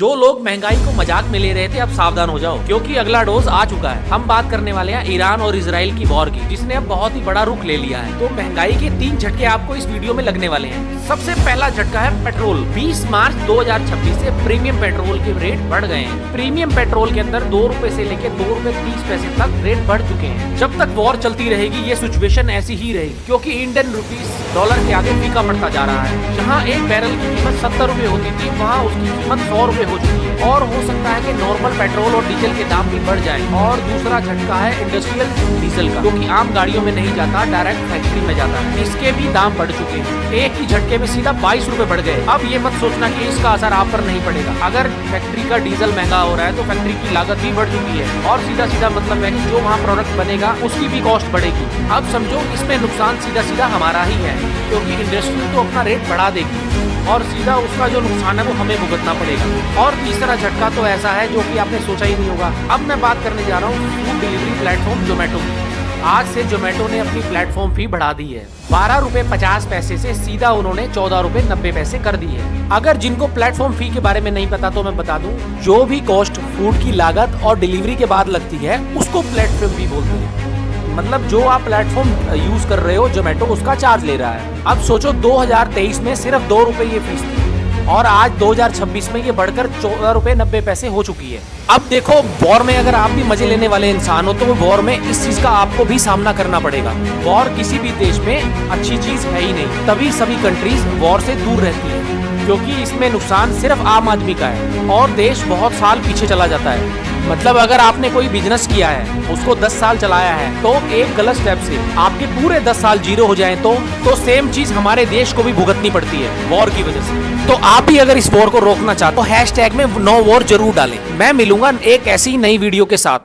जो लोग महंगाई को मजाक में ले रहे थे अब सावधान हो जाओ, क्योंकि अगला डोज आ चुका है। हम बात करने वाले हैं ईरान और इजराइल की वॉर की, जिसने अब बहुत ही बड़ा रुख ले लिया है। तो महंगाई के 3 झटके आपको इस वीडियो में लगने वाले हैं। सबसे पहला झटका है पेट्रोल। 20 मार्च 2026 से प्रीमियम पेट्रोल के रेट बढ़ गए हैं। प्रीमियम पेट्रोल के अंदर 2 रुपए से लेकर 2 रुपए 30 पैसे तक रेट बढ़ चुके हैं। जब तक वॉर चलती रहेगी ये सिचुएशन ऐसी ही रहेगी, क्योंकि इंडियन रुपीस डॉलर के आगे फीका पड़ता जा रहा है। जहाँ एक बैरल की कीमत 70 रुपए होती थी, वहाँ उसकी कीमत 100 रुपए हो चुकी है। और हो सकता है कि नॉर्मल पेट्रोल और डीजल के दाम भी बढ़ जाएं। और दूसरा झटका है इंडस्ट्रियल डीजल का, जो कि आम गाड़ियों में नहीं जाता, डायरेक्ट फैक्ट्री में जाता है। इसके भी दाम बढ़ चुके हैं। एक ही झटके में सीधा 22 रुपए बढ़ गए। अब ये मत सोचना कि इसका असर आप पर नहीं पड़ेगा। अगर फैक्ट्री का डीजल महंगा हो रहा है तो फैक्ट्री की लागत भी बढ़ चुकी है, और सीधा सीधा मतलब है कि जो वहाँ प्रोडक्ट बनेगा उसकी भी कॉस्ट बढ़ेगी। अब समझो इसमें नुकसान सीधा सीधा हमारा ही है, क्योंकि इंडस्ट्री तो अपना रेट बढ़ा देगी और सीधा उसका जो नुकसान है वो हमें भुगतना पड़ेगा। और तीसरा झटका तो ऐसा है जो कि आपने सोचा ही नहीं होगा। अब मैं बात करने जा रहा हूँ फूड डिलीवरी प्लेटफॉर्म जोमेटो की। आज से जोमेटो ने अपनी प्लेटफॉर्म फी बढ़ा दी है। 12 रुपए 50 पैसे से सीधा उन्होंने 14 रुपए 90 पैसे कर दी है। अगर जिनको प्लेटफॉर्म फी के बारे में नहीं पता तो मैं बता दूं, जो भी कॉस्ट फूड की लागत और डिलीवरी के बाद लगती है उसको प्लेटफॉर्म फी बोलते हैं। मतलब जो आप प्लेटफॉर्म यूज कर रहे हो जोमेटो उसका चार्ज ले रहा है। अब सोचो 2023 में सिर्फ 2 रुपए ये फीस थी, और आज 2026 में ये बढ़कर 14 रुपए 90 पैसे हो चुकी है। अब देखो, वॉर में अगर आप भी मजे लेने वाले इंसान हो तो वॉर में इस चीज का आपको भी सामना करना पड़ेगा। वॉर किसी भी देश में अच्छी चीज है ही नहीं, तभी सभी कंट्रीज वॉर से दूर रहती है, क्योंकि इसमें नुकसान सिर्फ आम आदमी का है और देश बहुत साल पीछे चला जाता है। मतलब अगर आपने कोई बिजनेस किया है, उसको 10 साल चलाया है, तो एक गलत स्टेप से आपके पूरे 10 साल जीरो हो जाएं तो सेम चीज हमारे देश को भी भुगतनी पड़ती है वॉर की वजह से। तो आप भी अगर इस वॉर को रोकना चाहते हो, हैशटैग में नो वॉर जरूर डालें। मैं मिलूंगा एक ऐसी नई वीडियो के साथ।